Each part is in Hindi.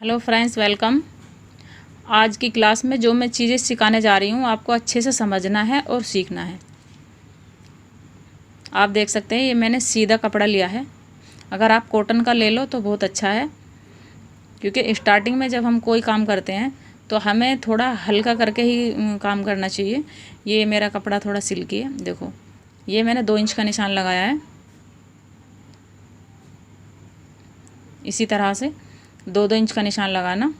Hello friends, welcome. आज की क्लास में जो मैं चीज़ें सिखाने जा रही हूँ आपको अच्छे से समझना है और सीखना है। आप देख सकते हैं ये मैंने सीधा कपड़ा लिया है। अगर आप कॉटन का ले लो तो बहुत अच्छा है, क्योंकि स्टार्टिंग में जब हम कोई काम करते हैं तो हमें थोड़ा हल्का करके ही काम करना चाहिए। ये मेरा कपड़ा थोड़ा सिल्की है। देखो, ये मैंने 2 इंच का निशान लगाया है। इसी तरह से 2-2 इंच का निशान लगाना।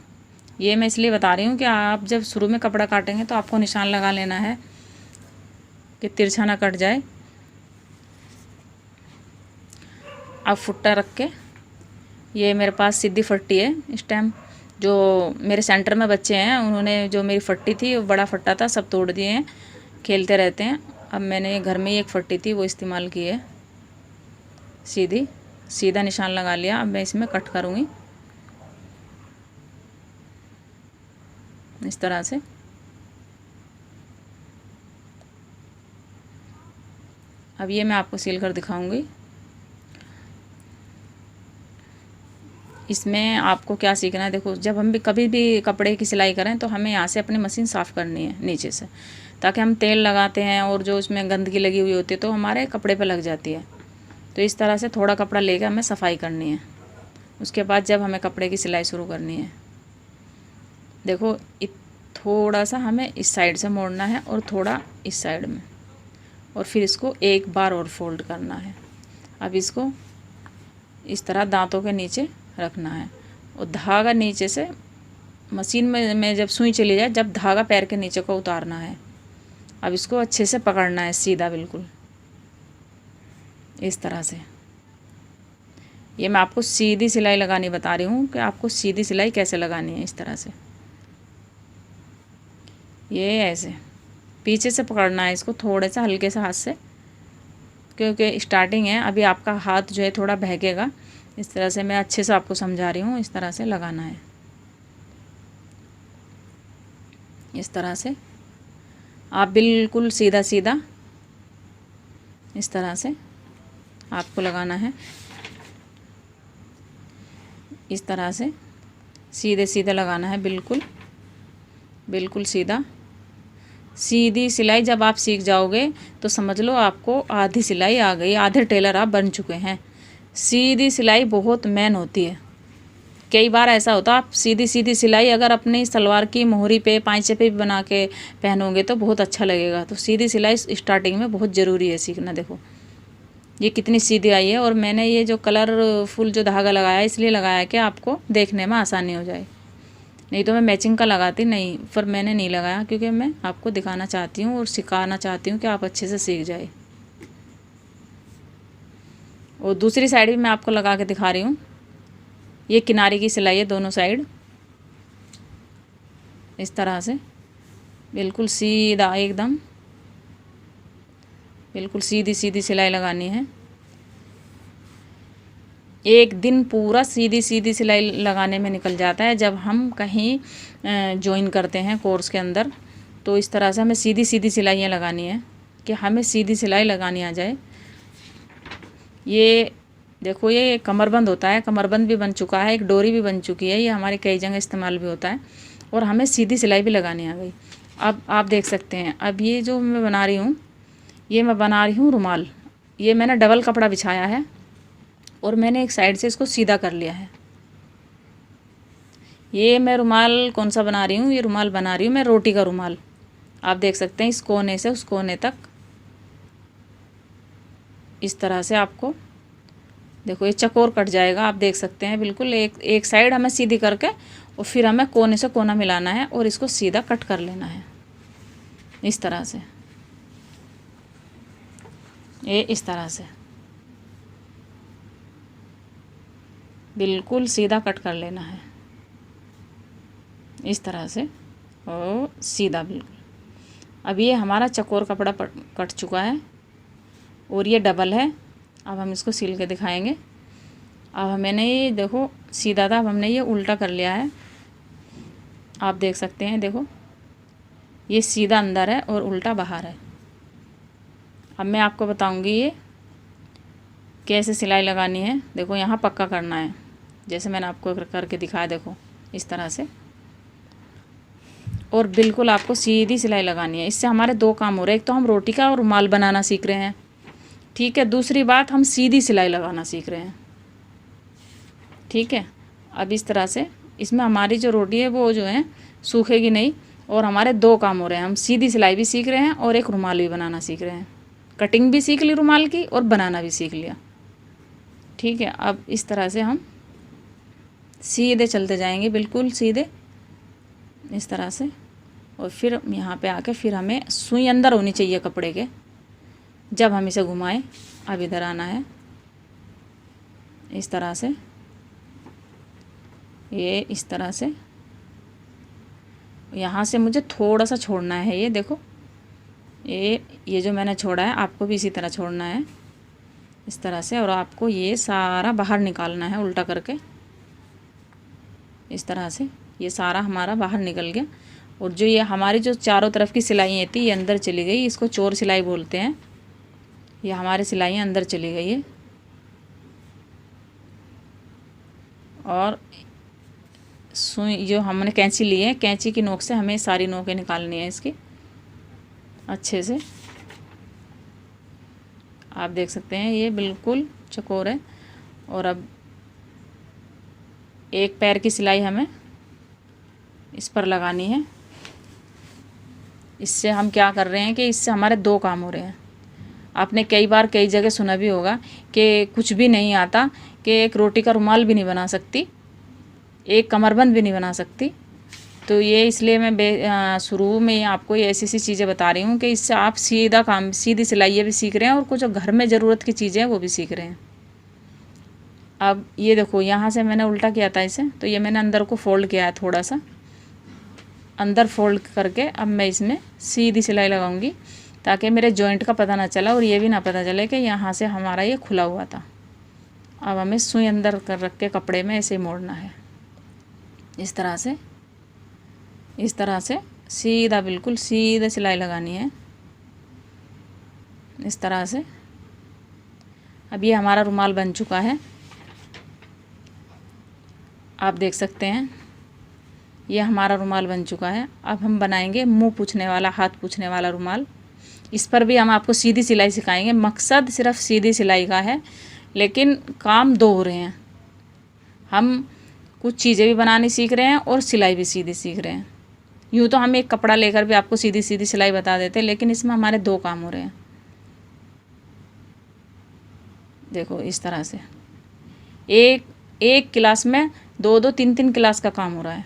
ये मैं इसलिए बता रही हूँ कि आप जब शुरू में कपड़ा काटेंगे तो आपको निशान लगा लेना है कि तिरछा ना कट जाए। अब फुट्टा रख के, ये मेरे पास सीधी फट्टी है इस टाइम। जो मेरे सेंटर में बच्चे हैं उन्होंने जो मेरी फट्टी थी, वो बड़ा फट्टा था, सब तोड़ दिए हैं, खेलते रहते हैं। अब मैंने घर में ही एक फट्टी थी वो इस्तेमाल की है। सीधा निशान लगा लिया। अब मैं इसमें कट करूँगी इस तरह से। अब ये मैं आपको सील कर दिखाऊंगी। इसमें आपको क्या सीखना है, देखो, जब हम भी कभी भी कपड़े की सिलाई करें तो हमें यहाँ से अपनी मशीन साफ़ करनी है नीचे से, ताकि हम तेल लगाते हैं और जो उसमें गंदगी लगी हुई होती है तो हमारे कपड़े पे लग जाती है। तो इस तरह से थोड़ा कपड़ा लेकर हमें सफाई करनी है। उसके बाद जब हमें कपड़े की सिलाई शुरू करनी है, देखो, थोड़ा सा हमें इस साइड से मोड़ना है और थोड़ा इस साइड में, और फिर इसको एक बार और फोल्ड करना है। अब इसको इस तरह दांतों के नीचे रखना है और धागा नीचे से मशीन में जब सुई चली जाए, जब धागा पैर के नीचे को उतारना है। अब इसको अच्छे से पकड़ना है सीधा, बिल्कुल इस तरह से। ये मैं आपको सीधी सिलाई लगानी बता रही हूँ कि आपको सीधी सिलाई कैसे लगानी है। इस तरह से ये ऐसे पीछे से पकड़ना है इसको, थोड़े सा हल्के से हाथ से, क्योंकि स्टार्टिंग है, अभी आपका हाथ जो है थोड़ा बहकेगा। इस तरह से मैं अच्छे से आपको समझा रही हूँ। इस तरह से लगाना है, इस तरह से आप बिल्कुल सीधा सीधा इस तरह से आपको लगाना है। इस तरह से सीधे सीधे लगाना है, बिल्कुल बिल्कुल सीधा। सीधी सिलाई जब आप सीख जाओगे तो समझ लो आपको आधी सिलाई आ गई, आधे टेलर आप बन चुके हैं। सीधी सिलाई बहुत मेन होती है। कई बार ऐसा होता है, आप सीधी सीधी सिलाई अगर अपनी सलवार की मोहरी पे, पाइचे पे भी बना के पहनोगे तो बहुत अच्छा लगेगा। तो सीधी सिलाई स्टार्टिंग में बहुत ज़रूरी है सीखना। देखो ये कितनी सीधी आई है, और मैंने ये जो कलरफुल जो धागा लगाया है इसलिए लगाया है कि आपको देखने में आसानी हो जाए। नहीं तो मैं मैचिंग का लगाती नहीं, पर मैंने नहीं लगाया क्योंकि मैं आपको दिखाना चाहती हूँ और सिखाना चाहती हूँ कि आप अच्छे से सीख जाए। और दूसरी साइड भी मैं आपको लगा के दिखा रही हूँ। ये किनारे की सिलाई है, दोनों साइड इस तरह से बिल्कुल सीधा, एकदम बिल्कुल सीधी सीधी सिलाई लगानी है। एक दिन पूरा सीधी सीधी सिलाई लगाने में निकल जाता है जब हम कहीं ज्वाइन करते हैं कोर्स के अंदर। तो इस तरह से हमें सीधी सीधी सिलाइयाँ लगानी है कि हमें सीधी सिलाई लगानी आ जाए। ये देखो, ये कमरबंद होता है, कमरबंद भी बन चुका है, एक डोरी भी बन चुकी है। ये हमारे कई जगह इस्तेमाल भी होता है, और हमें सीधी सिलाई भी लगानी आ गई। अब आप देख सकते हैं, अब ये जो मैं बना रही हूँ, ये मैं बना रही हूँ रुमाल। ये मैंने डबल कपड़ा बिछाया है और मैंने एक साइड से इसको सीधा कर लिया है। ये मैं रुमाल कौन सा बना रही हूँ, ये रुमाल बना रही हूँ मैं रोटी का रुमाल। आप देख सकते हैं इस कोने से उस कोने तक इस तरह से आपको, देखो ये चकोर कट जाएगा। आप देख सकते हैं बिल्कुल एक साइड हमें सीधी करके, और फिर हमें कोने से कोना मिलाना है और इसको सीधा कट कर लेना है इस तरह से। ये इस तरह से बिल्कुल सीधा कट कर लेना है इस तरह से, और सीधा बिल्कुल। अब ये हमारा चकोर कपड़ा कट चुका है और ये डबल है। अब हम इसको सिल के दिखाएंगे। अब मैंने ये देखो सीधा था, अब हमने ये उल्टा कर लिया है। आप देख सकते हैं, देखो ये सीधा अंदर है और उल्टा बाहर है। अब मैं आपको बताऊंगी ये कैसे सिलाई लगानी है। देखो यहाँ पक्का करना है, जैसे मैंने आपको करके दिखाया। देखो इस तरह से, और बिल्कुल आपको सीधी सिलाई लगानी है। इससे हमारे दो काम हो रहे हैं, एक तो हम रोटी का और रुमाल बनाना सीख रहे हैं, ठीक है, दूसरी बात हम सीधी सिलाई लगाना सीख रहे हैं, ठीक है। अब इस तरह से इसमें हमारी जो रोटी है वो जो है सूखेगी नहीं, और हमारे दो काम हो रहे हैं, हम सीधी सिलाई भी सीख रहे हैं और एक रुमाल भी बनाना सीख रहे हैं। कटिंग भी सीख ली रुमाल की और बनाना भी सीख लिया, ठीक है। अब इस तरह से हम सीधे चलते जाएंगे, बिल्कुल सीधे इस तरह से, और फिर यहाँ पे आके फिर हमें सुई अंदर होनी चाहिए कपड़े के जब हम इसे घुमाएं। अब इधर आना है इस तरह से, ये इस तरह से, यहाँ से मुझे थोड़ा सा छोड़ना है, ये देखो, ये जो मैंने छोड़ा है आपको भी इसी तरह छोड़ना है, इस तरह से, और आपको ये सारा बाहर निकालना है उल्टा करके, इस तरह से ये सारा हमारा बाहर निकल गया। और जो ये हमारी जो चारों तरफ की सिलाइयाँ थी ये अंदर चली गई, इसको चोर सिलाई बोलते हैं। ये हमारी सिलाइयाँ अंदर चली गई है, और सुई जो हमने कैंची ली है, कैंची की नोक से हमें सारी नोकें निकालनी है इसकी अच्छे से। आप देख सकते हैं ये बिल्कुल चकोर है। और अब एक पैर की सिलाई हमें इस पर लगानी है। इससे हम क्या कर रहे हैं कि इससे हमारे दो काम हो रहे हैं। आपने कई बार कई जगह सुना भी होगा कि कुछ भी नहीं आता, कि एक रोटी का रुमाल भी नहीं बना सकती, एक कमरबंद भी नहीं बना सकती। तो ये इसलिए मैं शुरू में आपको ये ऐसी चीज़ें बता रही हूँ कि इससे आप सीधा काम, सीधी सिलाई भी सीख रहे हैं और कुछ जो घर में ज़रूरत की चीज़ें हैं वो भी सीख रहे हैं। अब ये देखो, यहाँ से मैंने उल्टा किया था इसे, तो ये मैंने अंदर को फोल्ड किया है, थोड़ा सा अंदर फोल्ड करके अब मैं इसमें सीधी सिलाई लगाऊंगी, ताकि मेरे जॉइंट का पता ना चला और ये भी ना पता चले कि यहाँ से हमारा ये खुला हुआ था। अब हमें सुई अंदर कर रख के कपड़े में ऐसे मोड़ना है, इस तरह से, इस तरह से सीधा, बिल्कुल सीधा सिलाई लगानी है इस तरह से। अब ये हमारा रुमाल बन चुका है, आप देख सकते हैं ये हमारा रुमाल बन चुका है। अब हम बनाएंगे मुंह पूछने वाला, हाथ पूछने वाला रुमाल। इस पर भी हम आपको सीधी सिलाई सिखाएंगे। मकसद सिर्फ सीधी सिलाई का है, लेकिन काम दो हो रहे हैं। हम कुछ चीज़ें भी बनानी सीख रहे हैं और सिलाई भी सीधी सीख रहे हैं। यूँ तो हम एक कपड़ा लेकर भी आपको सीधी सीधी सिलाई बता देते हैं, लेकिन इसमें हमारे दो काम हो रहे हैं। देखो इस तरह से एक क्लास में दो दो तीन तीन क्लास का काम हो रहा है,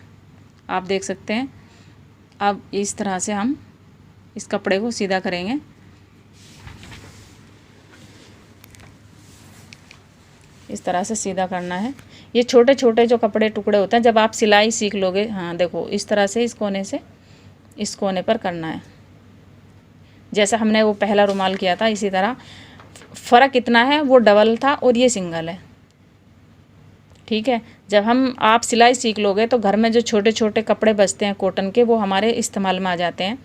आप देख सकते हैं। अब इस तरह से हम इस कपड़े को सीधा करेंगे। इस तरह से सीधा करना है। ये छोटे छोटे जो कपड़े टुकड़े होते हैं, जब आप सिलाई सीख लोगे, हाँ देखो इस तरह से इस कोने से इस कोने पर करना है, जैसा हमने वो पहला रुमाल किया था। इसी तरह फ़र्क इतना है, वो डबल था और ये सिंगल है, ठीक है। जब आप सिलाई सीख लोगे तो घर में जो छोटे छोटे कपड़े बचते हैं कॉटन के, वो हमारे इस्तेमाल में आ जाते हैं।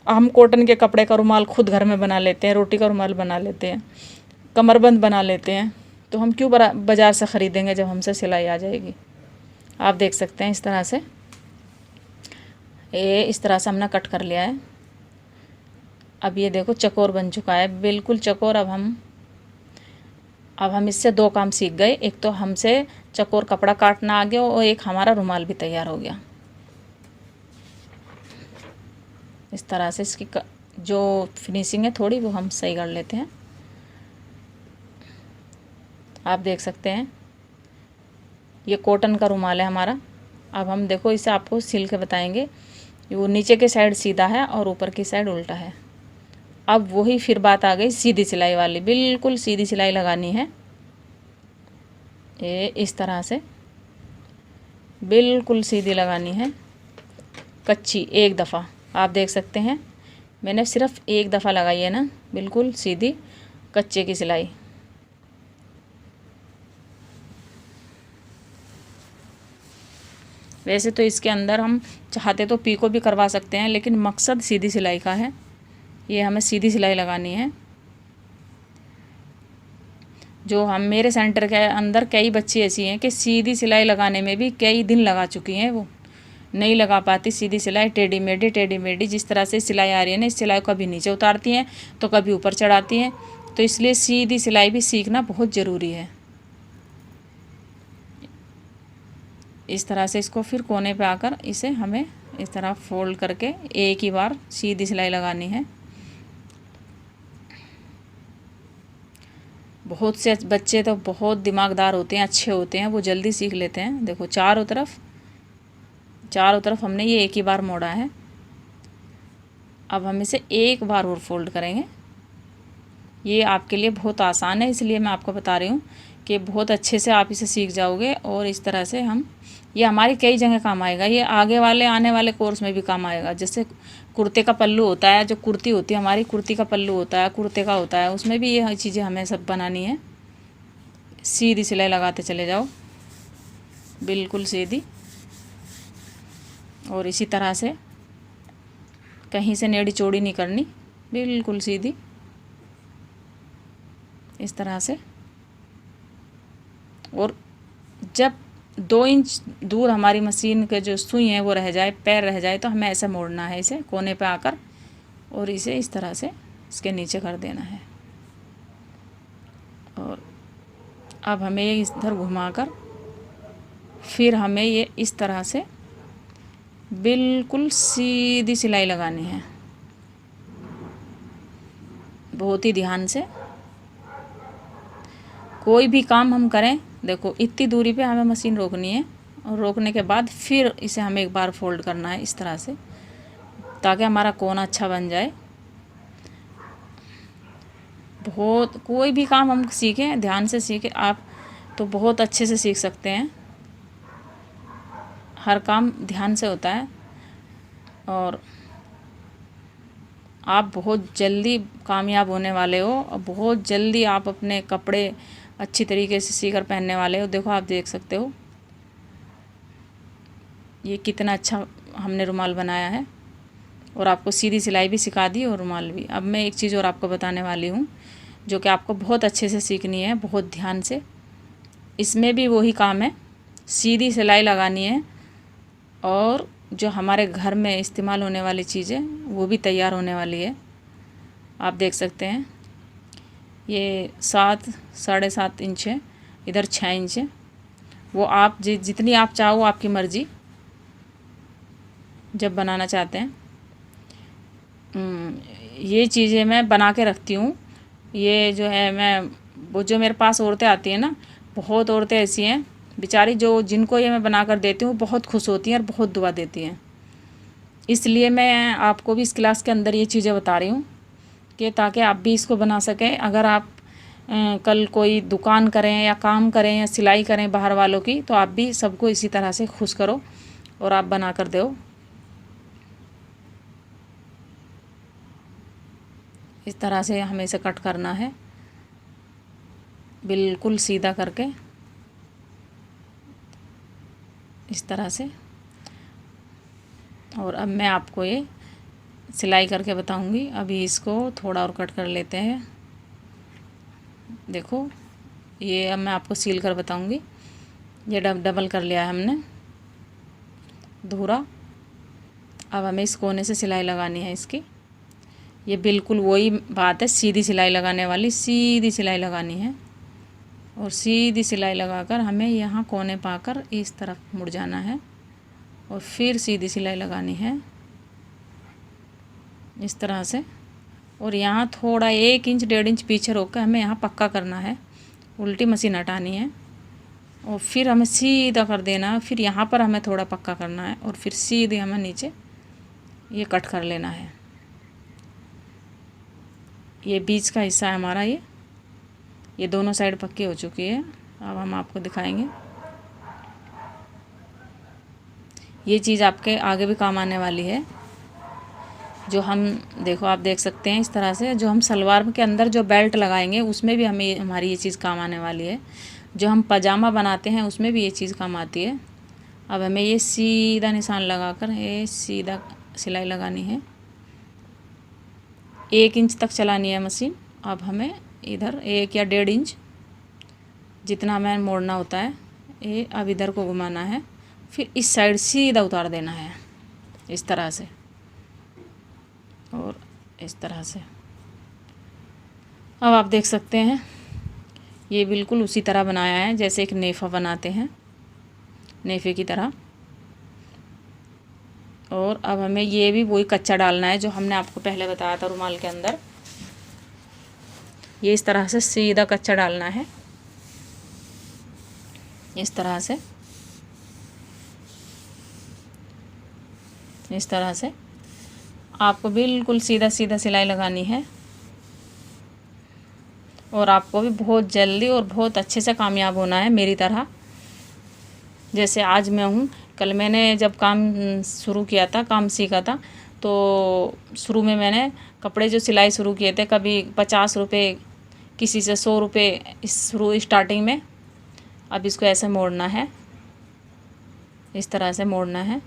हम कॉटन के कपड़े का रुमाल खुद घर में बना लेते हैं, रोटी का रुमाल बना लेते हैं, कमरबंद बना लेते हैं। तो हम क्यों बाज़ार से ख़रीदेंगे जब हमसे सिलाई आ जाएगी। आप देख सकते हैं इस तरह से, इस तरह से हमने कट कर लिया है। अब ये देखो चकोर बन चुका है, बिल्कुल चकोर। अब हम इससे दो काम सीख गए, एक तो हमसे चकोर कपड़ा काटना आ गया और एक हमारा रुमाल भी तैयार हो गया। इस तरह से इसकी जो फिनिशिंग है थोड़ी, वो हम सही कर लेते हैं। आप देख सकते हैं ये कॉटन का रुमाल है हमारा। अब हम देखो इसे आपको सिल के बताएंगे। वो नीचे के साइड सीधा है और ऊपर की साइड उल्टा है। अब वही फिर बात आ गई सीधी सिलाई वाली, बिल्कुल सीधी सिलाई लगानी है। ये इस तरह से बिल्कुल सीधी लगानी है, कच्ची, एक दफ़ा। आप देख सकते हैं मैंने सिर्फ एक दफ़ा लगाई है ना, बिल्कुल सीधी कच्चे की सिलाई। वैसे तो इसके अंदर हम चाहते तो पीको भी करवा सकते हैं, लेकिन मकसद सीधी सिलाई का है। ये हमें सीधी सिलाई लगानी है। जो हम मेरे सेंटर के अंदर कई बच्ची ऐसी हैं कि सीधी सिलाई लगाने में भी कई दिन लगा चुकी हैं, वो नहीं लगा पाती सीधी सिलाई, टेढ़ी मेढ़ी जिस तरह से सिलाई आ रही है ना, इस सिलाई को कभी नीचे उतारती हैं तो कभी ऊपर चढ़ाती हैं। तो इसलिए सीधी सिलाई भी सीखना बहुत ज़रूरी है। इस तरह से इसको फिर कोने पे आकर इसे हमें इस तरह फोल्ड करके एक ही बार सीधी सिलाई लगानी है। बहुत से बच्चे तो बहुत दिमागदार होते हैं, अच्छे होते हैं, वो जल्दी सीख लेते हैं। देखो चारों तरफ हमने ये एक ही बार मोड़ा है। अब हम इसे एक बार और फोल्ड करेंगे। ये आपके लिए बहुत आसान है, इसलिए मैं आपको बता रही हूँ कि बहुत अच्छे से आप इसे सीख जाओगे। और इस तरह से ये हमारी कई जगह काम आएगा, ये आगे वाले आने वाले कोर्स में भी काम आएगा। जैसे कुर्ते का पल्लू होता है, जो कुर्ती होती है हमारी, कुर्ती का पल्लू होता है, कुर्ते का होता है, उसमें भी ये चीज़ें हमें सब बनानी है। सीधी सिलाई लगाते चले जाओ, बिल्कुल सीधी। और इसी तरह से कहीं से नेड़ी चौड़ी नहीं करनी, बिल्कुल सीधी, इस तरह से। और जब 2 इंच दूर हमारी मशीन के जो सुई है वो रह जाए, पैर रह जाए, तो हमें ऐसे मोड़ना है इसे कोने पे आकर, और इसे इस तरह से इसके नीचे कर देना है। और अब हमें ये इधर घुमाकर फिर हमें ये इस तरह से बिल्कुल सीधी सिलाई लगानी है, बहुत ही ध्यान से। कोई भी काम हम करें, देखो इतनी दूरी पे हमें मशीन रोकनी है, और रोकने के बाद फिर इसे हमें एक बार फोल्ड करना है इस तरह से, ताकि हमारा कोना अच्छा बन जाए। बहुत कोई भी काम हम सीखें, ध्यान से सीखें आप, तो बहुत अच्छे से सीख सकते हैं। हर काम ध्यान से होता है, और आप बहुत जल्दी कामयाब होने वाले हो, और बहुत जल्दी आप अपने कपड़े अच्छी तरीके से सीकर पहनने वाले हो। देखो आप देख सकते हो ये कितना अच्छा हमने रुमाल बनाया है, और आपको सीधी सिलाई भी सिखा दी और रुमाल भी। अब मैं एक चीज़ और आपको बताने वाली हूँ, जो कि आपको बहुत अच्छे से सीखनी है, बहुत ध्यान से। इसमें भी वही काम है, सीधी सिलाई लगानी है, और जो हमारे घर में इस्तेमाल होने वाली चीज़ें वो भी तैयार होने वाली है। आप देख सकते हैं ये 7-7.5 इंच है, इधर 6 इंच है। वो आप जितनी आप चाहो, आपकी मर्ज़ी, जब बनाना चाहते हैं। ये चीज़ें मैं बना के रखती हूँ। ये जो है वो जो मेरे पास औरतें आती हैं ना, बहुत औरतें ऐसी हैं बेचारी, जिनको ये मैं बना कर देती हूँ, बहुत खुश होती हैं और बहुत दुआ देती हैं। इसलिए मैं आपको भी इस क्लास के अंदर ये चीज़ें बता रही हूँ, कि ताकि आप भी इसको बना सकें। अगर आप कल कोई दुकान करें या काम करें या सिलाई करें बाहर वालों की, तो आप भी सबको इसी तरह से खुश करो और आप बना कर दो। इस तरह से हमें इसे कट करना है, बिल्कुल सीधा करके, इस तरह से। और अब मैं आपको ये सिलाई करके बताऊंगी। अभी इसको थोड़ा और कट कर लेते हैं। देखो ये अब मैं आपको सील कर बताऊंगी। ये डबल कर लिया है हमने धूरा। अब हमें इस कोने से सिलाई लगानी है इसकी। ये बिल्कुल वही बात है, सीधी सिलाई लगाने वाली, सीधी सिलाई लगानी है। और सीधी सिलाई लगाकर हमें यहाँ कोने पाकर इस तरफ मुड़ जाना है, और फिर सीधी सिलाई लगानी है इस तरह से। और यहाँ थोड़ा 1 इंच 1.5 इंच पीछे रोक कर हमें यहाँ पक्का करना है, उल्टी मशीन हटानी है, और फिर हमें सीधा कर देना है। फिर यहाँ पर हमें थोड़ा पक्का करना है, और फिर सीधे हमें नीचे ये कट कर लेना है। ये बीच का हिस्सा है हमारा, ये दोनों साइड पक्की हो चुकी है। अब हम आपको दिखाएंगे। ये चीज़ आपके आगे भी काम आने वाली है। जो हम देखो आप देख सकते हैं इस तरह से, जो हम सलवार के अंदर जो बेल्ट लगाएंगे उसमें भी हमारी ये चीज़ काम आने वाली है। जो हम पजामा बनाते हैं उसमें भी ये चीज़ काम आती है। अब हमें ये सीधा निशान लगाकर ये सीधा सिलाई लगानी है। 1 इंच तक चलानी है मशीन। अब हमें इधर 1 या 1.5 इंच जितना हमें मोड़ना होता है ये अब इधर को घुमाना है, फिर इस साइड सीधा उतार देना है इस तरह से और इस तरह से। अब आप देख सकते हैं ये बिल्कुल उसी तरह बनाया है जैसे एक नेफ़ा बनाते हैं, नेफ़े की तरह। और अब हमें ये भी वही कच्चा डालना है जो हमने आपको पहले बताया था रुमाल के अंदर। ये इस तरह से सीधा कच्चा डालना है, इस तरह से, इस तरह से आपको बिल्कुल सीधा सीधा सिलाई लगानी है। और आपको भी बहुत जल्दी और बहुत अच्छे से कामयाब होना है मेरी तरह, जैसे आज मैं हूँ। कल मैंने जब काम शुरू किया था, काम सीखा था, तो शुरू में मैंने कपड़े जो सिलाई शुरू किए थे, कभी 50 रुपये, किसी से 100 रुपये शुरू स्टार्टिंग में। अब इसको ऐसे मोड़ना है, इस तरह से मोड़ना है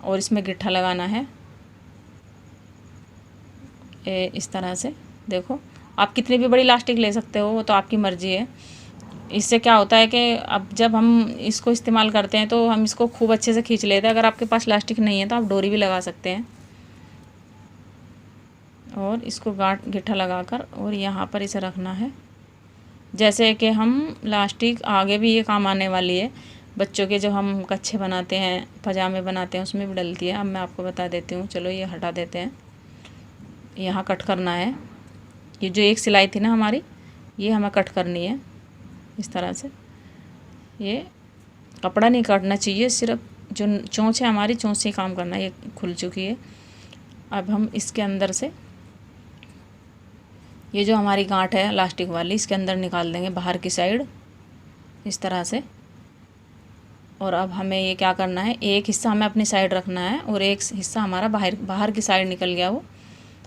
और इसमें गिट्ठा लगाना है इस तरह से। देखो आप कितनी भी बड़ी लास्टिक ले सकते हो, वो तो आपकी मर्ज़ी है। इससे क्या होता है कि अब जब हम इसको इस्तेमाल करते हैं तो हम इसको खूब अच्छे से खींच लेते हैं। अगर आपके पास लास्टिक नहीं है तो आप डोरी भी लगा सकते हैं और इसको गांठ गिट्ठा लगाकर और यहाँ पर इसे रखना है। जैसे कि हम लास्टिक आगे भी ये काम आने वाली है, बच्चों के जो हम कच्छे बनाते हैं, पजामे बनाते हैं, उसमें भी डलती है। अब मैं आपको बता देती हूँ, चलो ये हटा देते हैं। यहाँ कट करना है, ये जो एक सिलाई थी ना हमारी, ये हमें कट करनी है इस तरह से। ये कपड़ा नहीं काटना चाहिए, सिर्फ जो चोंच है हमारी, चोंच से काम करना है। ये खुल चुकी है। अब हम इसके अंदर से ये जो हमारी गांठ है लास्टिक वाली, इसके अंदर निकाल देंगे बाहर की साइड इस तरह से। और अब हमें ये क्या करना है, एक हिस्सा हमें अपनी साइड रखना है और एक हिस्सा हमारा बाहर की साइड निकल गया वो।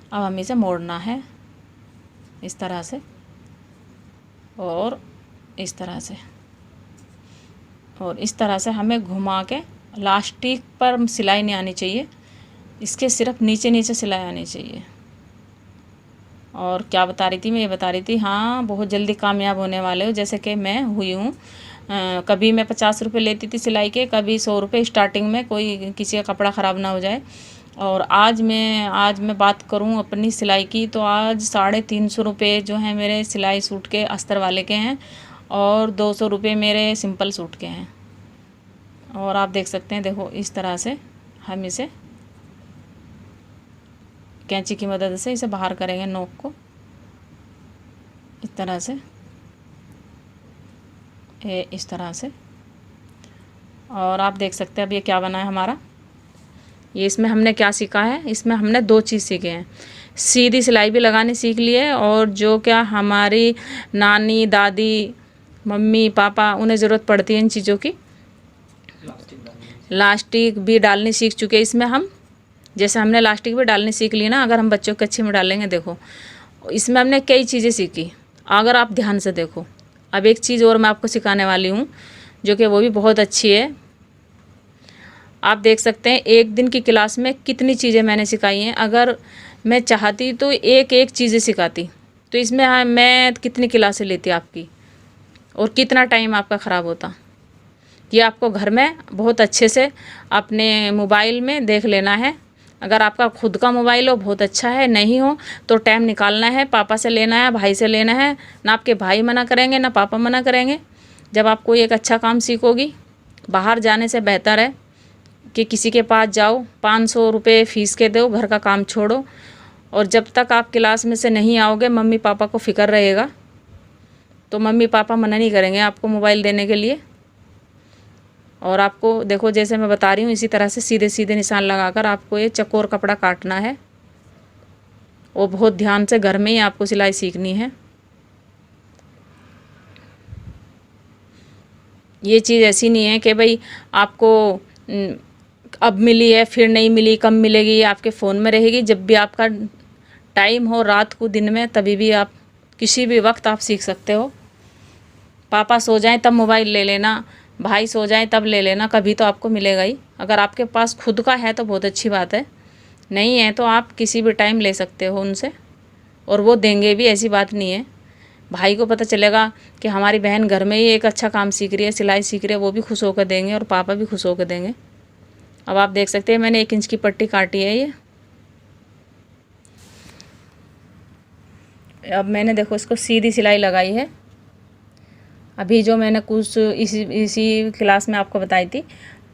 अब हमें इसे मोड़ना है इस तरह से और इस तरह से, और इस तरह से हमें घुमा के, लास्टिक पर सिलाई नहीं आनी चाहिए, इसके सिर्फ नीचे नीचे सिलाई आनी चाहिए। और क्या बता रही थी मैं, ये बता रही थी, हाँ बहुत जल्दी कामयाब होने वाले हो, जैसे कि मैं हुई हूँ। कभी मैं 50 रुपये लेती थी सिलाई के, कभी 100 रुपये स्टार्टिंग में, कोई किसी का कपड़ा ख़राब ना हो जाए। और आज मैं बात करूं अपनी सिलाई की, तो आज 350 रुपये जो हैं मेरे सिलाई सूट के अस्तर वाले के हैं और 200 रुपये मेरे सिंपल सूट के हैं। और आप देख सकते हैं, देखो इस तरह से हम इसे कैंची की मदद से इसे बाहर करेंगे, नोक को इस तरह से, इस तरह से। और आप देख सकते हैं अब ये क्या बना है हमारा। ये इसमें हमने क्या सीखा है, इसमें हमने 2 चीज़ सीखे हैं। सीधी सिलाई भी लगानी सीख ली है, और जो क्या हमारी नानी दादी मम्मी पापा उन्हें ज़रूरत पड़ती है इन चीज़ों की, लास्टिक भी डालनी सीख चुके हैं इसमें हम। जैसे हमने लास्टिक भी डालनी सीख ली ना, अगर हम बच्चों के कच्छे में डालेंगे, देखो इसमें हमने कई चीज़ें सीखी, अगर आप ध्यान से देखो। अब एक चीज़ और मैं आपको सिखाने वाली हूँ जो कि वो भी बहुत अच्छी है। आप देख सकते हैं एक दिन की क्लास में कितनी चीज़ें मैंने सिखाई हैं। अगर मैं चाहती तो एक एक चीज़ें सिखाती, तो इसमें मैं कितनी क्लासें लेती आपकी और कितना टाइम आपका ख़राब होता। ये आपको घर में बहुत अच्छे से अपने मोबाइल में देख लेना है। अगर आपका खुद का मोबाइल हो बहुत अच्छा है, नहीं हो तो टाइम निकालना है, पापा से लेना है, भाई से लेना है। ना आपके भाई मना करेंगे ना पापा मना करेंगे। जब आप कोई एक अच्छा काम सीखोगी, बाहर जाने से बेहतर है कि किसी के पास जाओ, 500 रुपये फ़ीस के दो, घर का काम छोड़ो, और जब तक आप क्लास में से नहीं आओगे मम्मी पापा को फ़िक्र रहेगा, तो मम्मी पापा मना नहीं करेंगे आपको मोबाइल देने के लिए। और आपको देखो जैसे मैं बता रही हूँ, इसी तरह से सीधे सीधे निशान लगाकर आपको ये चकोर कपड़ा काटना है, और बहुत ध्यान से घर में ही आपको सिलाई सीखनी है। ये चीज़ ऐसी नहीं है कि भाई आपको अब मिली है फिर नहीं मिली, कम मिलेगी, ये आपके फ़ोन में रहेगी। जब भी आपका टाइम हो, रात को दिन में, तभी भी आप किसी भी वक्त आप सीख सकते हो। पापा सो जाएं तब मोबाइल ले लेना, भाई सो जाएं तब ले लेना, कभी तो आपको मिलेगा ही। अगर आपके पास खुद का है तो बहुत अच्छी बात है, नहीं है तो आप किसी भी टाइम ले सकते हो उनसे, और वो देंगे भी, ऐसी बात नहीं है। भाई को पता चलेगा कि हमारी बहन घर में ही एक अच्छा काम सीख रही है, सिलाई सीख रही है, वो भी खुश होकर देंगे और पापा भी खुश होकर देंगे। अब आप देख सकते हैं मैंने 1 इंच की पट्टी काटी है ये। अब मैंने देखो इसको सीधी सिलाई लगाई है। अभी जो मैंने कुछ इसी क्लास में आपको बताई थी,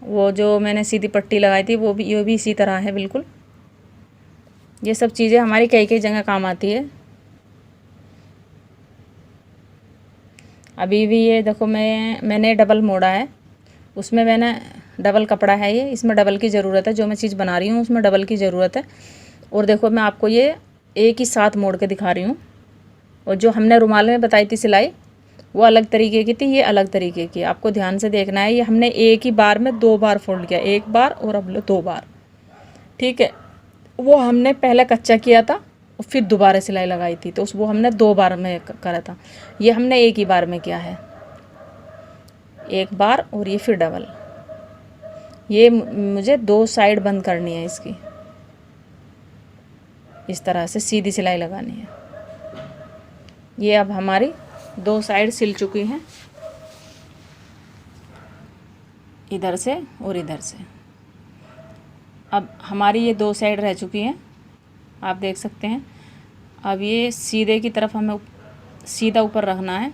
वो जो मैंने सीधी पट्टी लगाई थी वो भी ये भी इसी तरह है बिल्कुल। ये सब चीज़ें हमारी कई कई जगह काम आती है। अभी भी ये देखो मैंने डबल मोड़ा है, उसमें मैंने डबल कपड़ा है ये, इसमें डबल की ज़रूरत है। जो मैं चीज़ बना रही हूँ उसमें डबल की ज़रूरत है। और देखो मैं आपको ये एक ही साथ मोड़ के दिखा रही हूँ। और जो हमने रुमाल में बताई थी सिलाई वो अलग तरीके की थी, ये अलग तरीके की। आपको ध्यान से देखना है। ये हमने एक ही बार में 2 बार फोल्ड किया, 1 बार और अब 2 बार, ठीक है। वो हमने पहले कच्चा किया था और फिर दोबारा सिलाई लगाई थी, तो वो हमने 2 बार में करा था। ये हमने एक ही बार में किया है, 1 बार और ये फिर डबल। ये मुझे 2 साइड बंद करनी है इसकी, इस तरह से सीधी सिलाई लगानी है। ये अब हमारी 2 साइड सिल चुकी हैं, इधर से और इधर से। अब हमारी ये 2 साइड रह चुकी हैं, आप देख सकते हैं। अब ये सीधे की तरफ हमें सीधा ऊपर रखना है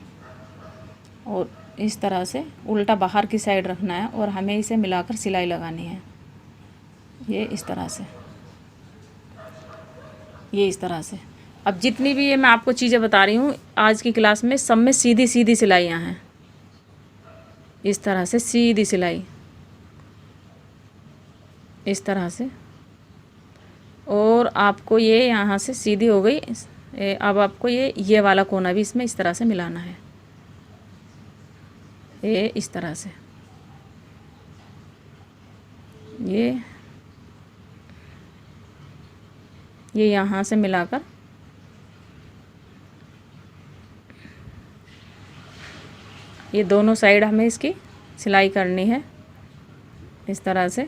और इस तरह से उल्टा बाहर की साइड रखना है और हमें इसे मिलाकर सिलाई लगानी है। ये इस तरह से, ये इस तरह से। अब जितनी भी ये मैं आपको चीज़ें बता रही हूँ आज की क्लास में, सब में सीधी सीधी सिलाइयाँ हैं। इस तरह से सीधी सिलाई, इस तरह से। और आपको ये यहाँ से सीधी हो गई। अब आपको ये वाला कोना भी इसमें इस तरह से मिलाना है, ये इस तरह से। ये यहाँ से मिलाकर ये दोनों साइड हमें इसकी सिलाई करनी है, इस तरह से।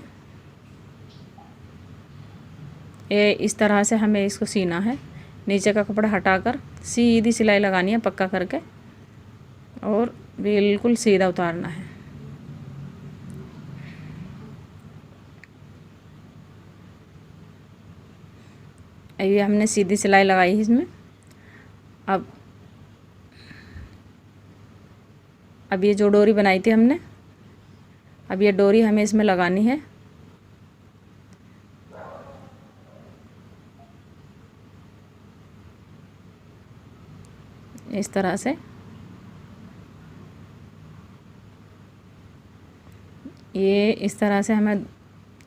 ये इस तरह से हमें इसको सीना है। नीचे का कपड़ा हटाकर सीधी सिलाई लगानी है पक्का करके और बिल्कुल सीधा उतारना है। ये हमने सीधी सिलाई लगाई है इसमें। अब ये जो डोरी बनाई थी हमने, अब ये डोरी हमें इसमें लगानी है। इस तरह से ये इस तरह से हमें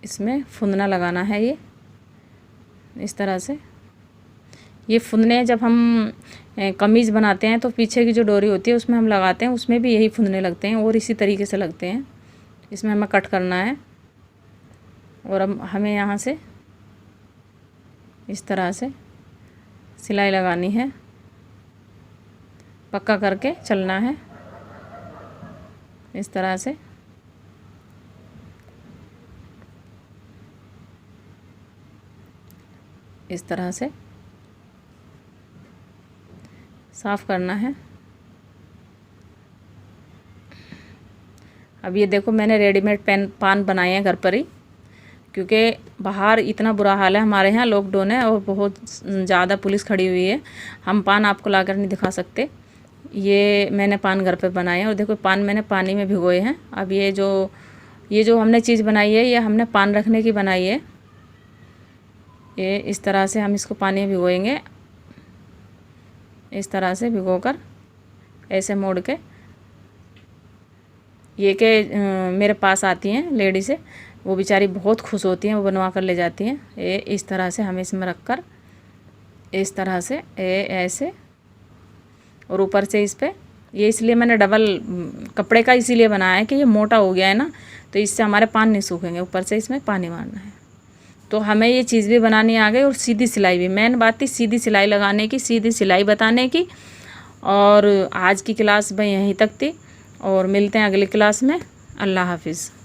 इसमें फुंदना लगाना है। ये इस तरह से ये फुंदने जब हम कमीज़ बनाते हैं तो पीछे की जो डोरी होती है उसमें हम लगाते हैं, उसमें भी यही फुंदने लगते हैं और इसी तरीके से लगते हैं। इसमें हमें कट करना है और अब हमें यहाँ से इस तरह से सिलाई लगानी है, पक्का करके चलना है इस तरह से। इस तरह से साफ़ करना है। अब ये देखो मैंने रेडीमेड पान बनाए हैं घर पर ही, क्योंकि बाहर इतना बुरा हाल है हमारे यहाँ, लॉकडाउन है और बहुत ज़्यादा पुलिस खड़ी हुई है। हम पान आपको लाकर नहीं दिखा सकते। ये मैंने पान घर पे बनाए हैं और देखो पान मैंने पानी में भिगोए हैं। अब ये जो हमने चीज़ बनाई है ये हमने पान रखने की बनाई है। ये इस तरह से हम इसको पानी में भिगोएंगे, इस तरह से भिगोकर ऐसे मोड़ के। ये के मेरे पास आती हैं लेडी से, वो बेचारी बहुत खुश होती हैं, वो बनवा कर ले जाती हैं। ये इस तरह से हमें इसमें रख कर इस तरह से ऐसे और ऊपर से इस पर ये इसलिए मैंने डबल कपड़े का इसीलिए बनाया है कि ये मोटा हो गया है ना, तो इससे हमारे पान नहीं सूखेंगे। ऊपर से इसमें पानी मारना है। तो हमें ये चीज़ भी बनानी आ गई और सीधी सिलाई भी। मेन बात थी सीधी सिलाई लगाने की, सीधी सिलाई बताने की। और आज की क्लास भाई यहीं तक थी और मिलते हैं अगली क्लास में। अल्लाह हाफिज़।